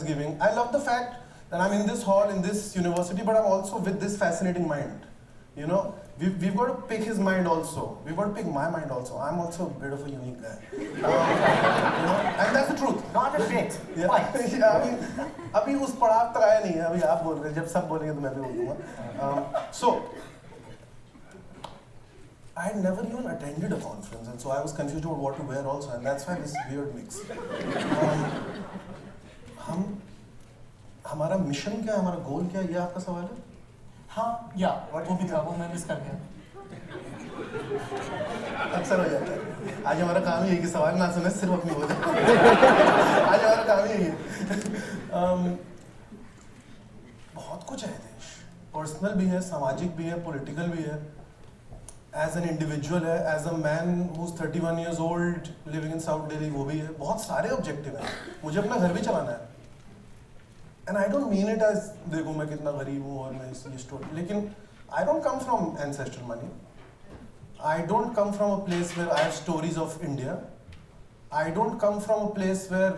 giving. I love the fact that I'm in this hall, in this university, but I'm also with this fascinating mind. You know, we've got to pick his mind also. We've got to pick my mind also. I'm also a bit of a unique guy. You know, and that's the truth. Not a bit. Yeah. Quite. Yeah, अभी उस पड़ाव तक आया नहीं है. अभी आप बोल रहे हैं. जब सब बोलेंगे तो मैं भी बोल दूँगा. So, I had never even attended a conference, and so I was confused about what to wear also, and that's why this weird mix. हमारा मिशन क्या है, हमारा गोल क्या है, ये आपका सवाल है? हाँ, या वो भी था, वो मैं मिस कर गया. अक्सर हो जाता है. आज हमारा काम ही है कि सवाल ना सुने, सिर्फ अपनी बोले. आज हमारा काम ही है. बहुत कुछ है देश. पर्सनल भी है, सामाजिक भी है, पॉलिटिकल भी है. As an individual है, as a man who's 31 years old living in South Delhi, वो भी है. बहुत सारे ऑब्जेक्टिव हैं. मुझे अपना घर भी चलाना है. And I don't mean it as देखो मैं कितना गरीब हूँ और मैं ये स्टोरी. लेकिन I don't come from ancestral money. I don't come from a place where I have stories of India. I don't come from a place where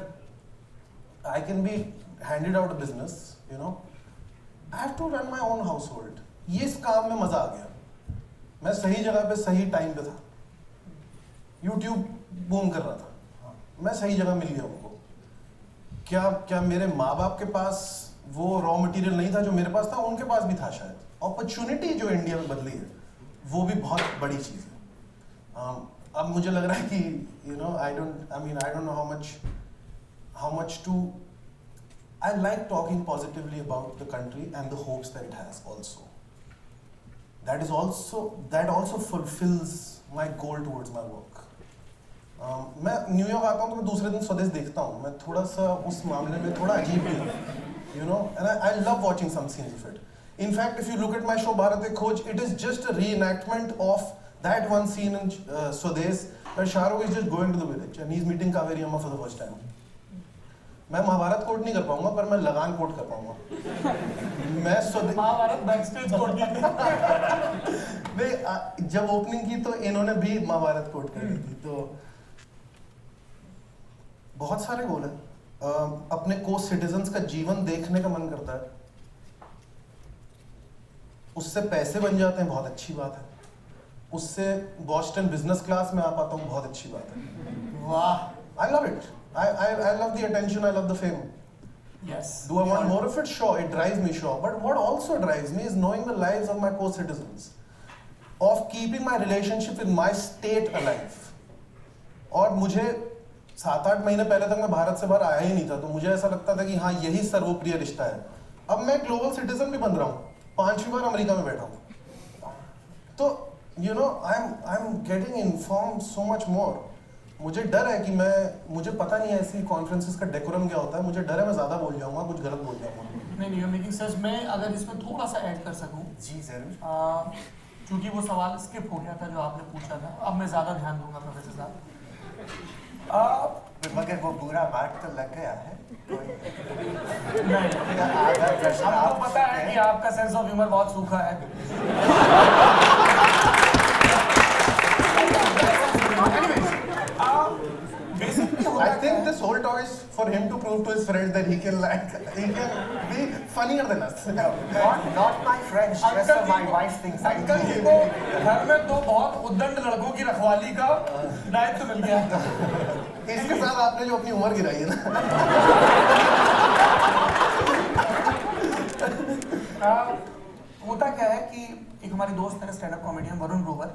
I can be handed out a business. You know, I have to run my own household. ये इस काम में मजा आ गया. मैं सही जगह पे सही टाइम पे था. YouTube बूम कर रहा था. मैं सही जगह मिल गया उनको. क्या मेरे माँ बाप के पास वो रॉ मटेरियल नहीं था जो मेरे पास था? उनके पास भी था शायद. अपॉर्चुनिटी जो इंडिया में बदली है वो भी बहुत बड़ी चीज़ है. अब मुझे लग रहा है कि you know I don't know how much to I like talking positively about the country and the hopes that it has also. That also fulfills my goal towards my work. मैं न्यूयॉर्क आता हूँ तो मैं दूसरे दिन स्वदेश देखता हूँ. मैं थोड़ा सा उस मामले में थोड़ा अजीब भी हूँ. You know, and I love watching some scenes of it. In fact, if you look at my show Bharat Ek Khoj, it is just a reenactment of that one scene in Swades where Shah Rukh is just going to the village and he's meeting Kaveri Amma for the first time. मैं Mahabharat coat नहीं कर पाऊंगा पर मैं लगान coat कर पाऊंगा. मैं महाभारत बैकस्टेज कोट नहीं, जब ओपनिंग की तो इन्होंने भी महाभारत कोट करी थी. तो बहुत सारे गोल हैं. अपने को सिटीजन्स का जीवन देखने का मन करता है. उससे पैसे बन जाते हैं, बहुत अच्छी बात है. उससे बॉस्टन बिजनेस क्लास में आ पाता हूँ, बहुत अच्छी बात है. वाह, I love it. I love the attention, I love the fame. yes. Do I want more of it? Sure, it drives me, sure. But what also drives me is knowing the lives of my co-citizens, of keeping my relationship with my state alive. और मुझे 7-8 महीने पहले तक मैं भारत से बाहर आया ही नहीं था, तो मुझे ऐसा लगता था कि हाँ यही सर्वप्रिय रिश्ता है. अब मैं ग्लोबल सिटीजन भी बन रहा हूँ. 5वीं बार अमेरिका में बैठा हूँ. तो you know, I'm getting informed so much more. मुझे डर है कि मुझे पता नहीं है ऐसी कॉन्फ्रेंसेस का डेकोरम क्या होता है. मुझे डर है मैं ज़्यादा बोल जाऊँगा, कुछ गलत बोल जाऊँगा. नहीं मेकिंग सेंस. मैं अगर इसमें थोड़ा सा ऐड कर सकूँ. जी जरूर. क्योंकि वो सवाल स्किप हो गया था जो आपने पूछा था. अब मैं ज़्यादा ध्यान दूंगा प्रोफेसर साहब. मगर वो बुरा मार्क तो लग गया है. नहीं, आपको पता है कि आपका सेंस ऑफ ह्यूमर बहुत सूखा है. I think this whole talk is for him to prove to his friends that he can be funnier than us. Not my friends, just so my wife thinks I uncle ji को घर में 2 बहुत उद्दंड लड़कों की रखवाली का दायित्व मिल गया. इसके साथ आपने जो अपनी उम्र गिराई है ना. होता क्या है कि एक हमारी दोस्त है stand up comedian Varun Grover.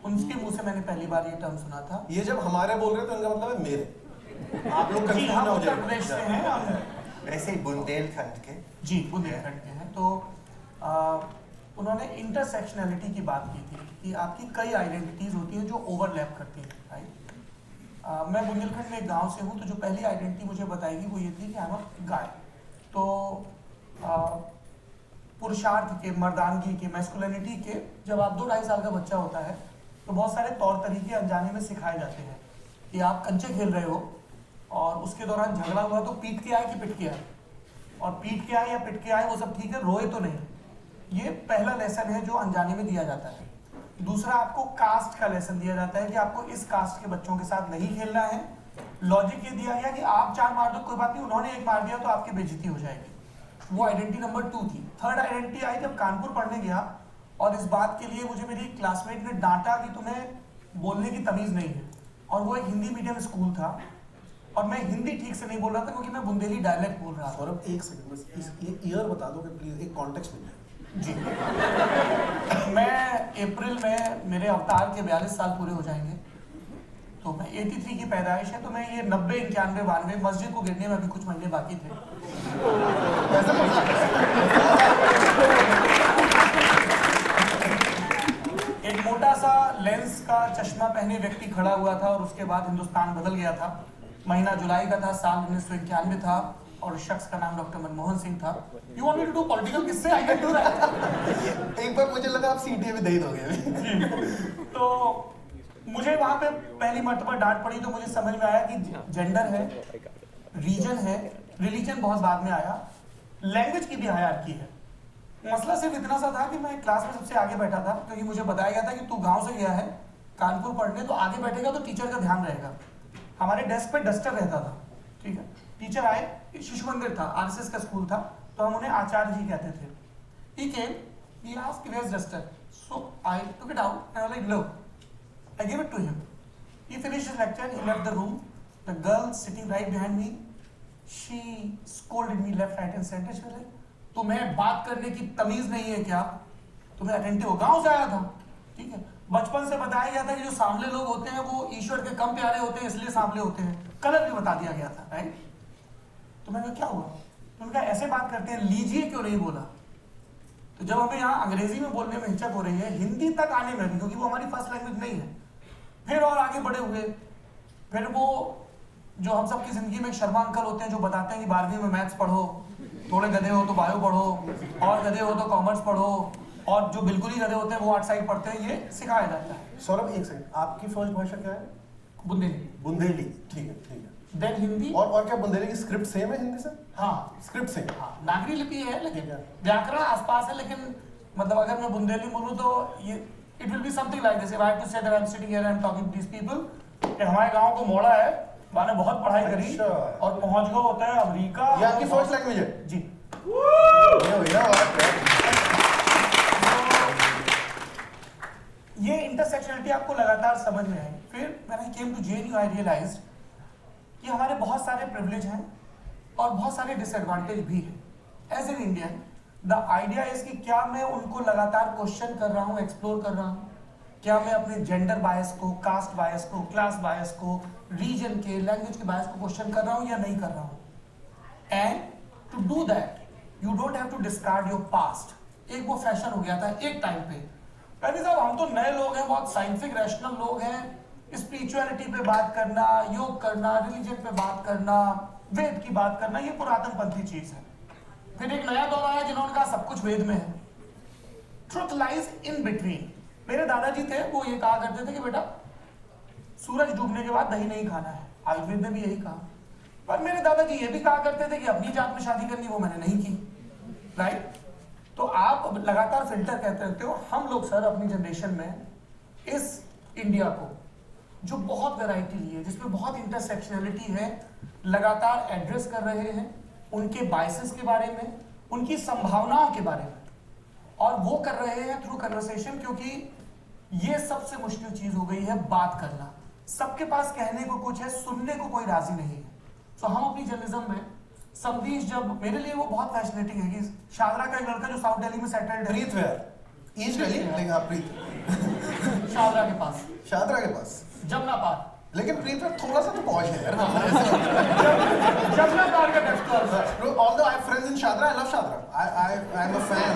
उनके मुंह से मैंने पहली बार ये टर्म सुना था. ये जब हमारे बोल रहे तो इनका मतलब है मेरे. आप लोग कंफ्यूज ना हो उत्तर प्रदेश से हैं हम. वैसे ही बुंदेलखंड के. जी बुंदेलखंड के हैं. तो उन्होंने इंटरसेक्शनैलिटी की बात की थी कि आपकी कई आइडेंटिटीज होती हैं जो ओवरलैप करती हैं. राइट. मैं बुंदेलखंड में एक गांव से हूँ. तो जो पहली आइडेंटिटी मुझे बताएगी वो ये थी कि आई एम अ गाय. तो पुरुषार्थ के, मर्दानगी के, मैस्कुलिनिटी के जब आप 2-2.5 साल का बच्चा होता है तो बहुत सारे तौर तरीके अनजाने में सिखाए जाते हैं कि आप कंचे खेल रहे हो और उसके दौरान झगड़ा हुआ तो पीट के आए कि पिट के आए, और पीट के आए या पिट के आए वो सब ठीक है, रोए तो नहीं. ये पहला लेसन है जो अनजाने में दिया जाता है. दूसरा, आपको कास्ट का लेसन दिया जाता है कि आपको इस कास्ट के बच्चों के साथ नहीं खेलना है, लॉजिक ये दिया गया कि आप 4 मार दो कोई बात नहीं, उन्होंने 1 मार दिया तो आपकी बेइज्जती हो जाएगी। वो आइडेंटिटी नंबर 2 थी। थर्ड आइडेंटिटी आई जब कानपुर पढ़ने गया और इस बात के लिए मुझे मेरी क्लासमेट ने डांटा कि तुम्हें बोलने की तमीज नहीं है, और वो एक हिंदी मीडियम स्कूल था और मैं हिंदी ठीक से नहीं बोल रहा था क्योंकि मैं बुंदेली डायलेक्ट बोल रहा था। सौरभ एक सेकंड बस इस ईयर बता दो कि प्लीज एक कॉन्टेक्स्ट मिल जाए। जी मैं अप्रैल में मेरे अवतार के 42 साल पूरे हो जाएंगे, तो मैं 83 की पैदाइश है, तो मैं ये 90, 91, 92 मस्जिद को गिरने में अभी कुछ महीने बाकी थे। एक मोटा सा लेंस का चश्मा पहने व्यक्ति खड़ा हुआ था और उसके बाद हिंदुस्तान बदल गया था। महीना जुलाई का था, साल 1991 था और शख्स का नाम डॉक्टर मनमोहन सिंह था। You want me to do political किससे? I can do that. एक बार मुझे लगा आप सीटीए में दही दोगे। तो मुझे वहां पे पहली मर्तबा डांट पड़ी तो मुझे समझ में आया कि जेंडर है, रीजन है, रिलीजन बहुत बाद में आया, लैंग्वेज की भी हायरार्की है। मसला सिर्फ इतना सा था कि मैं क्लास में सबसे आगे बैठा था क्योंकि मुझे बताया गया था कि तू गांव से गया है कानपुर पढ़ने, तो आगे बैठेगा तो टीचर का ध्यान रहेगा। हमारे डेस्क पे डस्टर रहता था, ठीक है। टीचर आए, शिशु मंदिर था, आरएसएस का स्कूल था, तो हम उन्हें आचार्य जी कहते थे। He came, he asked where's duster, so I took it out and I was like, look, I gave it to him. He finished his lecture, he left the room. The girl sitting right behind me, she scolded me left, right and center. She was like, तुम्हें बात करने की तमीज नहीं है क्या? तुम्हें attentive हो, गांव से आया था, ठीक है। बचपन से बताया गया था कि जो सांवले लोग होते हैं वो ईश्वर के कम प्यारे होते हैं, इसलिए सांवले होते हैं। कलर भी बता दिया गया था, राइट। तो मैंने कहा क्या हुआ? तो उनका ऐसे बात करते हैं, लीजिए क्यों नहीं बोला? तो जब हमें यहाँ अंग्रेजी में बोलने में हिचक हो रही है, हिंदी तक आने में भी, क्योंकि वो हमारी फर्स्ट लैंग्वेज नहीं है, फिर और आगे बढ़े हुए। फिर वो जो हम सबकी जिंदगी में शर्मा अंकल होते हैं जो बताते हैं कि 12वीं में मैथ्स पढ़ो, थोड़े गधे हो तो बायो पढ़ो, और गधे हो तो कॉमर्स पढ़ो, और जो बिल्कुल ही गधे होते हैं वो 8 साइड पढ़ते हैं, ये सिखाया जाता है। सौरभ एक सेकंड, आपकी फर्स्ट भाषा क्या है? बुंदेली। बुंदेली, ठीक है ठीक है। देन हिंदी। और क्या बुंदेली की स्क्रिप्ट सेम है हिंदी से? हाँ, स्क्रिप्ट सेम। हाँ, नागरी लिपि है लेकिन ठीक है। व्याकरण आसपास है, लेकिन मतलब अगर मैं बुंदेली बोलूं तो ये it will be something like this. If I have to say that I am sitting here and talking to these people कि हमारे गांव को मोड़ा है, मैंने बहुत पढ़ाई करी अच्छा। और पहुंच गया होता है अमेरिका। ये आपकी फर्स्ट लैंग्वेज है? जी। ये इंटरसेक्शनलिटी आपको लगातार समझ में आई। फिर when I came to JNU I realised कि हमारे बहुत सारे प्रिविलेज हैं और बहुत सारे डिसएडवांटेज भी हैं। As an Indian the idea is कि क्या मैं उनको लगातार क्वेश्चन कर रहा हूँ, एक्सप्लोर कर रहा हूँ, क्या मैं अपने जेंडर बायस को, कास्ट बायस को, क्लास बायस को, रीजन के, लैंग्वेज के बायस को क्वेश्चन कर रहा हूँ या नहीं कर रहा हूँ। And to do that you don't have to discard your past. एक वो फैशन हो गया था एक टाइम पे, कहते साहब हम तो नए लोग हैं, बहुत साइंटिफिक रैशनल लोग हैं, स्पिरिचुअलिटी पे बात करना, योग करना, रिलीजन पे बात करना, वेद की बात करना, ये पुरातनपंथी चीज है। फिर एक नया दौर आया जिन्होंने कहा सब कुछ वेद में है। Truth lies in between. मेरे दादाजी थे, वो ये कहा करते थे कि बेटा सूरज डूबने के बाद दही नहीं खाना है, आयुर्वेद ने भी यही कहा। पर मेरे दादाजी ये भी कहा करते थे कि अपनी जात में शादी करनी, वो मैंने नहीं की, राइट। तो आप लगातार फिल्टर कहते रहते हो। हम लोग सर अपनी जनरेशन में इस इंडिया को जो बहुत वैरायटी ली है, जिसमें बहुत इंटरसेक्शनलिटी है, लगातार एड्रेस कर रहे हैं उनके बायसेस के बारे में, उनकी संभावनाओं के बारे में, और वो कर रहे हैं थ्रू कन्वर्सेशन। क्योंकि ये सबसे मुश्किल चीज हो गई है, बात करना। सबके पास कहने को कुछ है, सुनने को कोई राजी नहीं है। तो हम अपनी जर्नलिज्म में संदेश, जब मेरे लिए वो बहुत फैसिनेटिंग है कि शादरा का एक लड़का जो साउथ दिल्ली में सेटल्ड है, प्रीत वेयर, ईस्ट दिल्ली, लेकिन आप प्रीत शादरा के पास, शादरा के पास, जमुना पार। लेकिन प्रीत वेयर थोड़ा सा तो पॉश है यार। जमुना पार का desk. Although I have friends in Shadra, I love Shadra. I am a fan.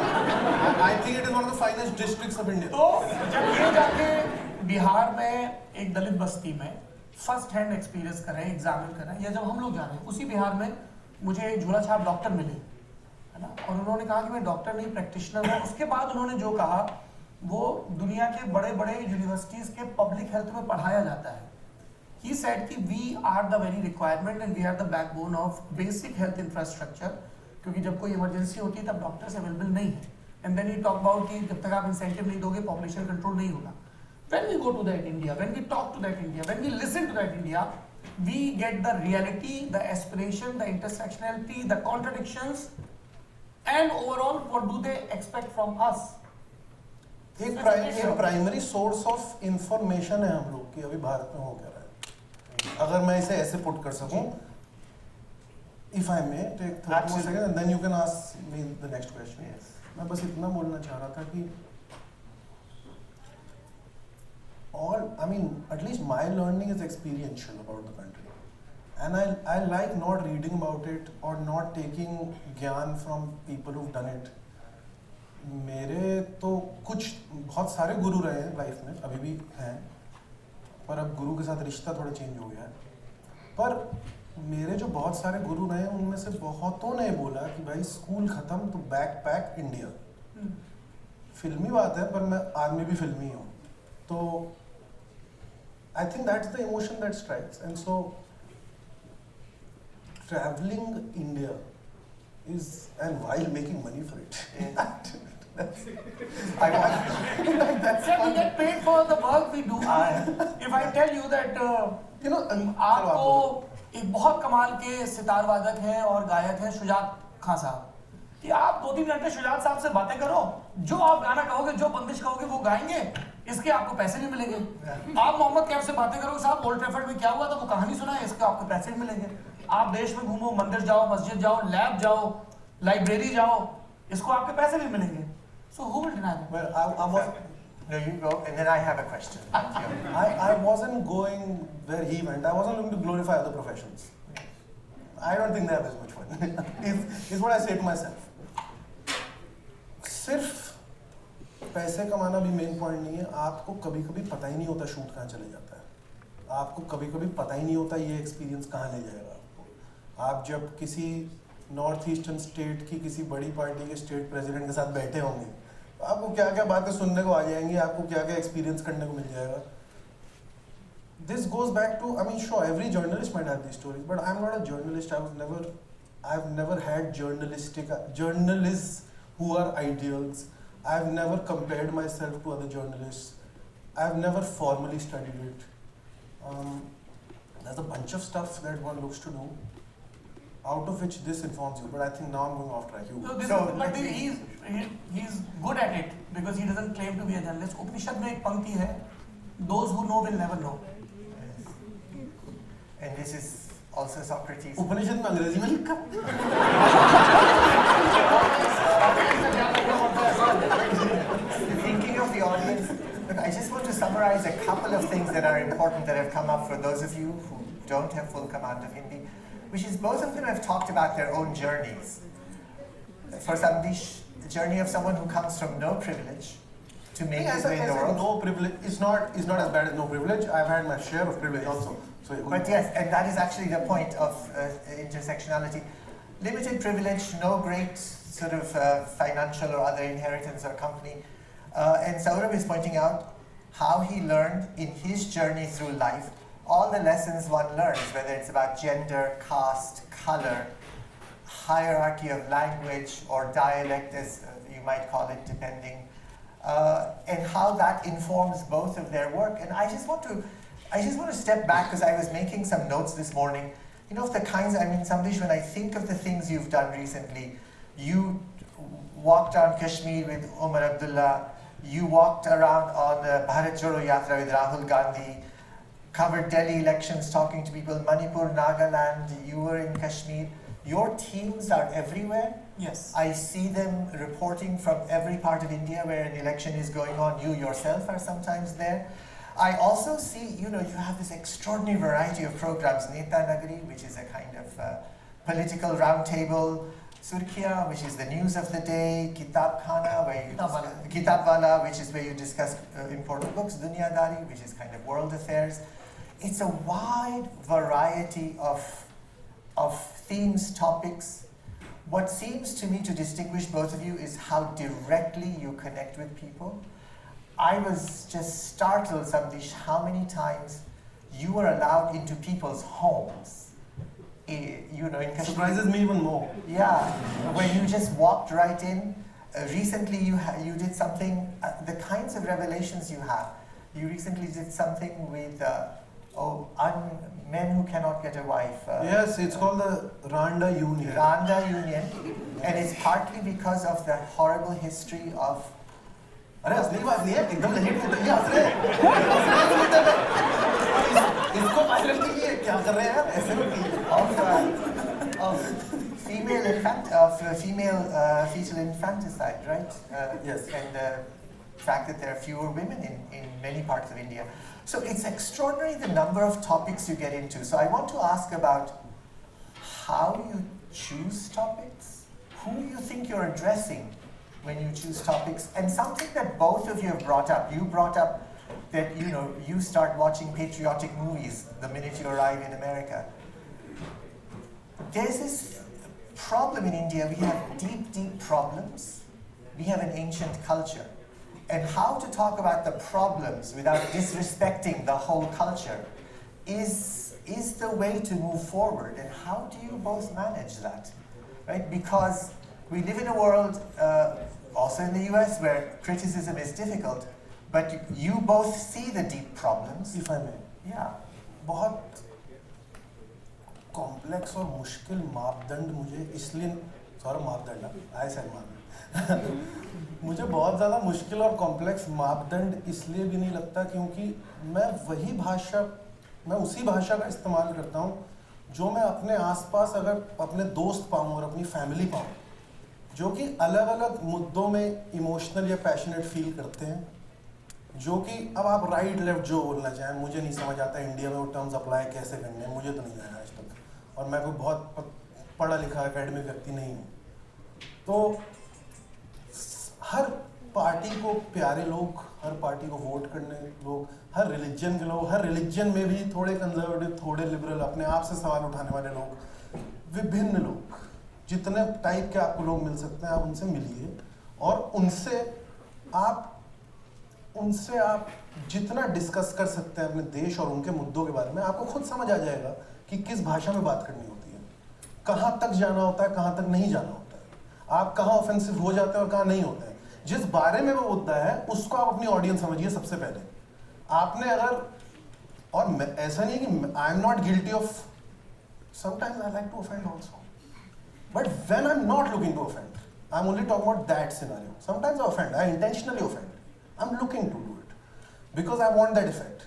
I think it is one of the finest districts of India. तो जब ये जाके बिहार में एक दलित बस्ती में फर्स्ट हैंड एक्सपीरियंस कर रहे हैं, एग्जामिन कर रहे हैं, या जब हम लोग जा रहे हैं उसी बिहार में मुझे एक झोला छाप डॉक्टर मिले, है ना, और उन्होंने कहा कि मैं डॉक्टर नहीं प्रेक्टिशनर हूँ। उसके बाद उन्होंने जो कहा वो दुनिया के बड़े बड़े यूनिवर्सिटीज के पब्लिक हेल्थ में पढ़ाया जाता है। He said कि we are the very requirement and we are the backbone of basic health infrastructure, क्योंकि जब कोई इमरजेंसी होती है तब डॉक्टर्स अवेलेबल नहीं है। And then he talk about कि जब तक आप इंसेंटिव नहीं दोगे पॉपुलेशन कंट्रोल नहीं होगा। When we go to that India, when we talk to that India, when we listen to that India, we get the reality, the aspiration, the intersectionality, the contradictions, and overall, what do they expect from us? एक primary source of information है हम लोग कि अभी भारत में हो क्या रहा है. अगर मैं इसे ऐसे पुट कर सकूं, if I may take 30 more seconds and then you can ask me the next question. Yes. मैं बस इतना बोलना चाह रहा था कि all, I mean, at least my learning is experiential about the country, and I like not reading about it or not taking ज्ञान from people who've done it. मेरे तो कुछ बहुत सारे गुरु रहे हैं लाइफ में, अभी भी हैं, पर अब गुरु के साथ रिश्ता थोड़ा चेंज हो गया है. पर मेरे जो बहुत सारे गुरु रहे हैं उनमें से बहुतों ने बोला कि भाई स्कूल खत्म तो बैक पैक इंडिया. फिल्मी बात है पर मैं आदमी भी फिल्मी हूँ, तो I think that's the emotion that strikes. And so travelling India is and while making money for it. that's Yeah, we get paid for the work we do. If I tell you that you know आपको एक बहुत कमाल के सितार वादक हैं और गायक हैं शुजात खान साहब, कि आप 2-3 घंटे शुजात साहब से बातें करो, जो आप गाना कहोगे, जो बंदिश कहोगे वो गाएंगे, इसके आपको पैसे भी मिलेंगे. आप मोहम्मद कैफ से बातें करोगे, साहब ओल्ड ट्रैफर्ड में क्या हुआ था वो कहानी सुनाए, इसके आपको पैसे भी मिलेंगे. आप देश में घूमो, मंदिर जाओ, मस्जिद जाओ, लैब जाओ, लाइब्रेरी जाओ, इसको आपके पैसे भी मिलेंगे. So who will deny that? well I was No, you go, and then I have a question. I wasn't going where he went. I wasn't looking to glorify other professions. I don't think they have as much fun. is what I say to myself. सिर्फ पैसे कमाना भी main point नहीं है. आपको कभी कभी पता ही नहीं होता शूट कहाँ चले जाता है. आपको कभी कभी पता ही नहीं होता ये एक्सपीरियंस कहाँ ले जाएगा आपको. आप जब किसी नॉर्थ ईस्टर्न स्टेट की किसी बड़ी पार्टी के स्टेट प्रेसिडेंट के साथ बैठे होंगे, आपको क्या क्या बातें सुनने को आ जाएंगी, आपको क्या क्या एक्सपीरियंस करने को मिल जाएगा. This goes back to, I mean, sure, every journalist might have these stories, but I'm not a journalist. I've never had journalists who are ideals. I've never compared myself to other journalists. I've never formally studied it. There's a bunch of stuff that one looks to do, out of which this informs you. But I think now I'm going off track. But he's good at it because he doesn't claim to be a journalist. उपनिषद में एक पंक्ति है, those who know will never know. And this is also Socrates. उपनिषद में अंग्रेजी में लिखा. Thinking of the audience, look, I just want to summarize a couple of things that are important that have come up for those of you who don't have full command of Hindi, which is both of them have talked about their own journeys. For Sandesh, the journey of someone who comes from no privilege to make his way in the world. No privilege. It's not as bad as no privilege. I've had my share of privilege also. So, but yes, and that is actually the point of intersectionality. Limited privilege, no great sort of financial or other inheritance or company. And Saurabh is pointing out how he learned in his journey through life all the lessons one learns, whether it's about gender, caste, color, hierarchy of language or dialect, as you might call it, depending, and how that informs both of their work. And I just want to step back because I was making some notes this morning. You know, of the kinds, I mean, Sandesh, when I think of the things you've done recently, you walked around Kashmir with Umar Abdullah, you walked around on the Bharat Jodo Yatra with Rahul Gandhi, covered Delhi elections, talking to people, Manipur, Nagaland, you were in Kashmir. Your teams are everywhere. Yes. I see them reporting from every part of India where an election is going on. You yourself are sometimes there. I also see, you know, you have this extraordinary variety of programs. Neta Nagari, which is a kind of political roundtable. Surkhiya, which is the news of the day. Kitab Khana, where you Kitab Wala, which is where you discuss important books. Dunyadari, which is kind of world affairs. It's a wide variety of themes, topics. What seems to me to distinguish both of you is how directly you connect with people. I was just startled, Sandesh, how many times you were allowed into people's homes. You know, in Kashmir. Surprises me even more. Yeah, when you just walked right in. Recently, you did something. The kinds of revelations you have. You recently did something with men who cannot get a wife. Yes, it's called the Randa Union. Randa Union, and it's partly because of the horrible history of. अरे असली बात नहीं है, एकदम legit होता है, ये हंस रहे हैं इसको वायरल कीजिए, क्या कर रहे हैं यार, ऐसे मत कीजिए। of female fetal infanticide, right? Yes. And the fact that there are fewer women in many parts of India. So it's extraordinary the number of topics you get into. So I want to ask about how you choose topics, who you think you're addressing when you choose topics, and something that both of you have brought up. You brought up that you start watching patriotic movies the minute you arrive in America. There's this problem in India. We have deep problems. We have an ancient culture. And how to talk about the problems without disrespecting the whole culture is the way to move forward. And how do you both manage that? Right? Because we live in a world, also in the US, where criticism is difficult, but you both see the deep problems. If I may. Yeah. बहुत complex और मुश्किल मापदंड मुझे इसलिए मुझे बहुत ज़्यादा मुश्किल और कॉम्प्लेक्स मापदंड इसलिए भी नहीं लगता क्योंकि मैं उसी भाषा का इस्तेमाल करता हूँ जो मैं अपने आसपास अगर अपने दोस्त पाऊँ और अपनी फैमिली पाऊँ जो कि अलग अलग मुद्दों में इमोशनल या पैशनेट फील करते हैं, जो कि अब आप राइट लेफ्ट जो बोलना चाहें, मुझे नहीं समझ आता इंडिया में वो टर्म्स अप्लाई कैसे करने हैं, मुझे तो नहीं आया आज तक, और मैं कोई बहुत पढ़ा लिखा एकेडमिक व्यक्ति नहीं हूँ। तो हर पार्टी को प्यारे लोग, हर पार्टी को वोट करने लोग, हर रिलीजन के लोग, हर रिलीजन में भी थोड़े कंजर्वेटिव, थोड़े लिबरल, अपने आप से सवाल उठाने वाले लोग, विभिन्न लोग, जितने टाइप के आपको लोग मिल सकते हैं आप उनसे मिलिए और उनसे आप जितना डिस्कस कर सकते हैं अपने देश और उनके मुद्दों के बारे में, आपको खुद समझ आ जाएगा कि किस भाषा में बात करनी होती है, कहाँ तक जाना होता है, कहाँ तक नहीं जाना होता है, आप कहाँ ऑफेंसिव हो जाते हैं और कहाँ नहीं होते हैं। जिस बारे में वो मुद्दा है उसको आप अपनी ऑडियंस समझिए सबसे पहले। आपने अगर, और ऐसा नहीं कि I am not guilty of, sometimes I like to offend also, but when I am not looking to offend, I am only talking about that scenario. Sometimes I offend, I intentionally offend, I am looking to do it because I want that effect.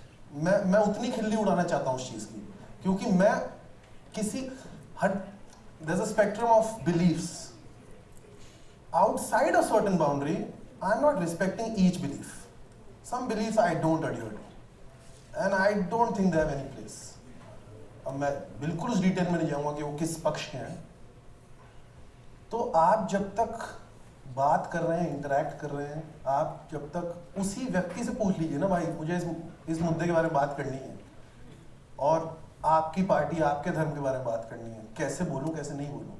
मैं उतनी खिल्ली उड़ाना चाहता हूँ उस चीज की, क्योंकि मैं किसी there is a spectrum of beliefs. Outside a certain boundary, I'm not respecting each belief. Some beliefs I don't adhere to, and I don't think they have any place. अब मैं बिल्कुल उस डिटेल में नहीं जाऊंगा कि वो किस पक्ष के हैं। तो आप जब तक बात कर रहे हैं, इंटरैक्ट कर रहे हैं, आप जब तक उसी व्यक्ति से पूछ लीजिए ना, भाई मुझे इस मुद्दे के बारे में बात करनी है और आपकी पार्टी, आपके धर्म के बारे में बात करनी है, कैसे बोलूं कैसे नहीं बोलूं,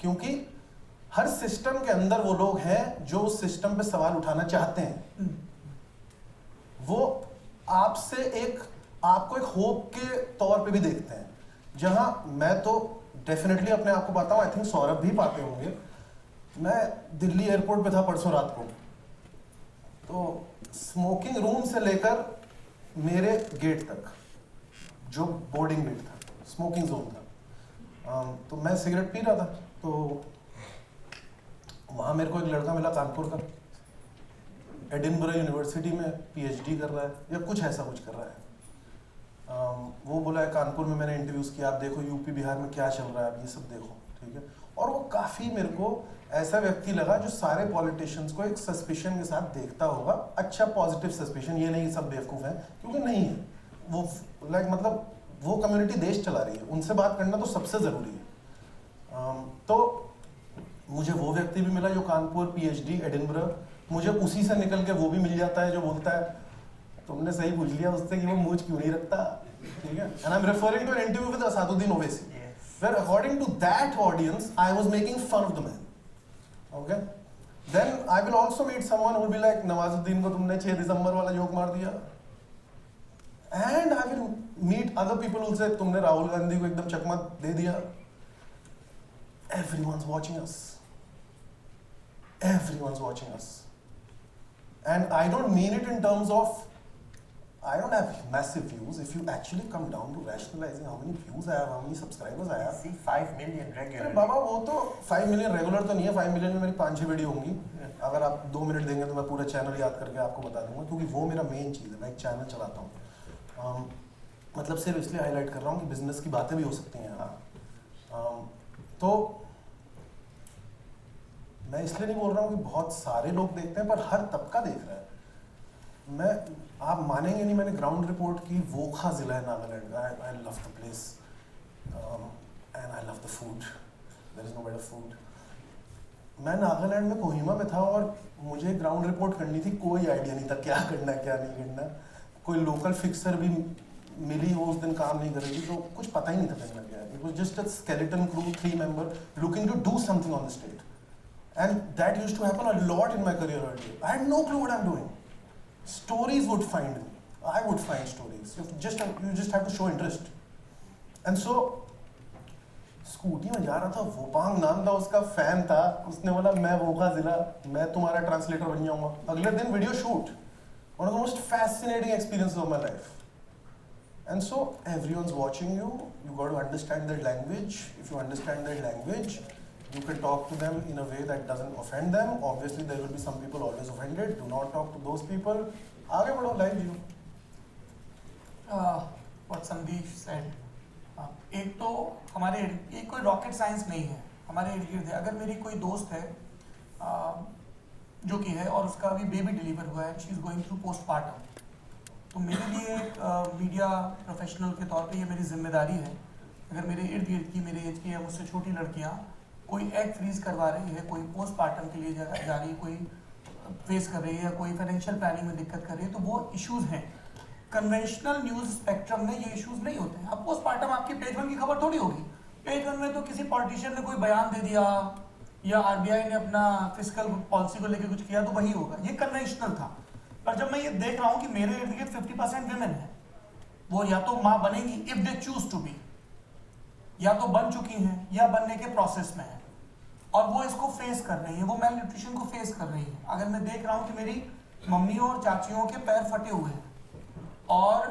क्योंकि हर सिस्टम के अंदर वो लोग हैं जो उस सिस्टम पे सवाल उठाना चाहते हैं। वो आपको एक होप के तौर पे भी देखते हैं, जहां मैं तो डेफिनेटली अपने आप को पाता हूं, आई थिंक सौरभ भी पाते होंगे। मैं दिल्ली एयरपोर्ट पे था परसों रात को, तो स्मोकिंग रूम से लेकर मेरे गेट तक जो बोर्डिंग गेट था, स्मोकिंग जोन था, तो मैं सिगरेट पी रहा था, तो वहाँ मेरे को एक लड़का मिला कानपुर का, एडिनबरा यूनिवर्सिटी में पीएचडी कर रहा है या कुछ ऐसा कुछ कर रहा है। वो बोला है कानपुर में मैंने इंटरव्यूज़ किया, आप देखो यूपी बिहार में क्या चल रहा है, आप ये सब देखो, ठीक है। और वो काफ़ी मेरे को ऐसा व्यक्ति लगा जो सारे पॉलिटिशियंस को एक सस्पिशन के साथ देखता होगा, अच्छा पॉजिटिव सस्पिशन, ये नहीं सब बेवकूफ़ हैं, क्योंकि नहीं है वो, मतलब वो कम्युनिटी देश चला रही है, उनसे बात करना तो सबसे ज़रूरी है। तो मुझे वो व्यक्ति भी मिला जो कानपुर, पीएचडी, एडिनबरा, मुझे उसी से निकल के वो भी मिल जाता है जो बोलता है तुमने सही पूछ लिया उससे कि वो मूंछ क्यों नहीं रखता, ठीक है। And I am referring to an interview with Asaduddin Owaisi, where according to that audience I was making fun of the man, okay. Then I will also meet someone who will be like Nawazuddin को तुमने 6 दिसंबर वाला joke मार दिया, and I will meet other people who से तुमने राहुल गांधी को एकदम चकमा दे दिया। Everyone's watching us. Everyone's watching us. And I don't mean it in terms of, I don't have massive views. If you actually come down to rationalizing how many views I have, how many subscribers I have. See 5 million अरे regular. बाबा वो तो 5 million regular तो नहीं है, 5 million में मेरी 5-6 video होंगी। अगर आप 2 मिनट देंगे तो मैं पूरा चैनल याद करके आपको बता दूंगा, क्योंकि वो मेरा मेन चीज़ है। मैं एक चैनल चलाता हूँ, मतलब सिर्फ इसलिए हाईलाइट कर रहा हूँ कि बिजनेस की बातें भी हो सकती हैं यहाँ। तो मैं इसलिए नहीं बोल रहा हूँ कि बहुत सारे लोग देखते हैं, पर हर तबका देख रहा है। आप मानेंगे नहीं, मैंने ग्राउंड रिपोर्ट की, वोखा जिला है नागालैंड का। I love the place and I love the food, there is no better food. मैं नागालैंड में कोहिमा में था और मुझे ग्राउंड रिपोर्ट करनी थी, कोई आइडिया नहीं था क्या करना है क्या नहीं करना। कोई लोकल फिक्सर भी मिली, वो उस दिन काम नहीं करेगी, तो कुछ पता ही नहीं था करना क्या है। It was just a skeleton crew, 3 member looking to do something on the state, and that used to happen a lot in my career earlier. I had no clue what I am doing. Stories would find me. I would find stories. You just have to show interest. And so, scooty में जा रहा था, वोपांग नाम था उसका, fan था, उसने बोला मैं वोखा जिला, मैं तुम्हारा ट्रांसलेटर बन जाऊंगा। अगले दिन video shoot, one of the most fascinating experiences of my life. And so everyone's watching you. You got to understand their language. If you understand their language, you can talk to them in a way that doesn't offend them. Obviously, there will be some people always offended. Do not talk to those people. आगे बढ़ो, life Jio. What Sandeep said, एक तो हमारे ये कोई rocket science नहीं है, हमारे इर्द गिर्द है। अगर मेरी कोई दोस्त है जो कि है और उसका अभी बेबी डिलीवर हुआ है, she is going through postmortem, तो मेरे लिए मीडिया प्रोफेशनल के तौर पे ये मेरी जिम्मेदारी है। अगर मेरे इर्द गिर्द की, मेरे एज की या मुझसे छोटी लड़कियाँ कोई एग फ्रीज करवा रही है, कोई पोस्टमार्टम के लिए जा रही है, कोई फेस कर रही है, या कोई फाइनेंशियल प्लानिंग में दिक्कत कर रही है, तो वो इश्यूज हैं। कन्वेंशनल न्यूज स्पेक्ट्रम में ये इश्यूज नहीं होते हैं। अब पोस्टमार्टम आपकी पेज 1 की खबर थोड़ी होगी। पेज 1 में तो किसी पॉलिटिशियन ने कोई बयान दे दिया या आरबीआई ने अपना फिस्कल पॉलिसी को लेकर कुछ किया तो वही होगा, ये कन्वेंशनल था। पर जब मैं ये देख रहा हूँ कि मेरे इर्द गिर्द 50% विमेन है, वो या तो माँ बनेंगी if they choose to be, या तो बन चुकी हैं या बनने के प्रोसेस में है, और वो इसको फेस कर रही है, वो मेल न्यूट्रिशन को फेस कर रही है। अगर मैं देख रहा हूँ कि मेरी मम्मियों और चाचियों के पैर फटे हुए हैं और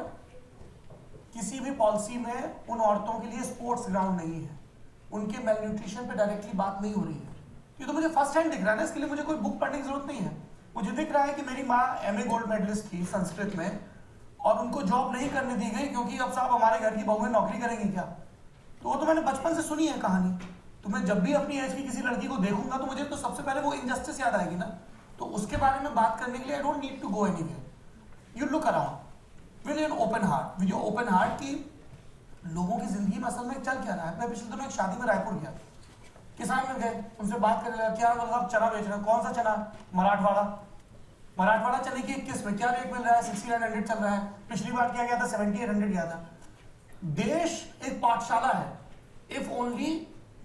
किसी भी पॉलिसी में उन औरतों के लिए स्पोर्ट्स ग्राउंड नहीं है, उनके मेल न्यूट्रिशन पे डायरेक्टली बात नहीं हो रही है, ये तो मुझे फर्स्ट हैंड दिख रहा है ना। इसके लिए मुझे कोई बुक पढ़ने की जरूरत नहीं है। मुझे दिख रहा है कि मेरी माँ MA गोल्ड मेडलिस्ट थी संस्कृत में और उनको जॉब नहीं करने दी गई क्योंकि अब साहब हमारे घर की बहुएं नौकरी करेंगी क्या। तो वो तो मैंने बचपन से सुनी है कहानी। तो मैं जब भी अपनी एज की किसी लड़की को देखूंगा तो मुझे तो सबसे पहले वो इनजस्टिस याद आएगी ना। तो उसके बारे में बात करने के लिए I don't need to go anywhere. You look around with an open heart, with your open heart की लोगों की जिंदगी में असल में चल क्या रहा है। मैं पिछले दिनों एक शादी में रायपुर गया, किसान में गए, उनसे बात करने लगा, क्या मतलब चना बेच रहे हैं, कौन सा चना, मराठवाड़ा चने की 21 में क्या रेट मिल रहा है, 6900 चल रहा है, पिछली बार क्या गया था 7800 गया था। देश एक पाठशाला है, if only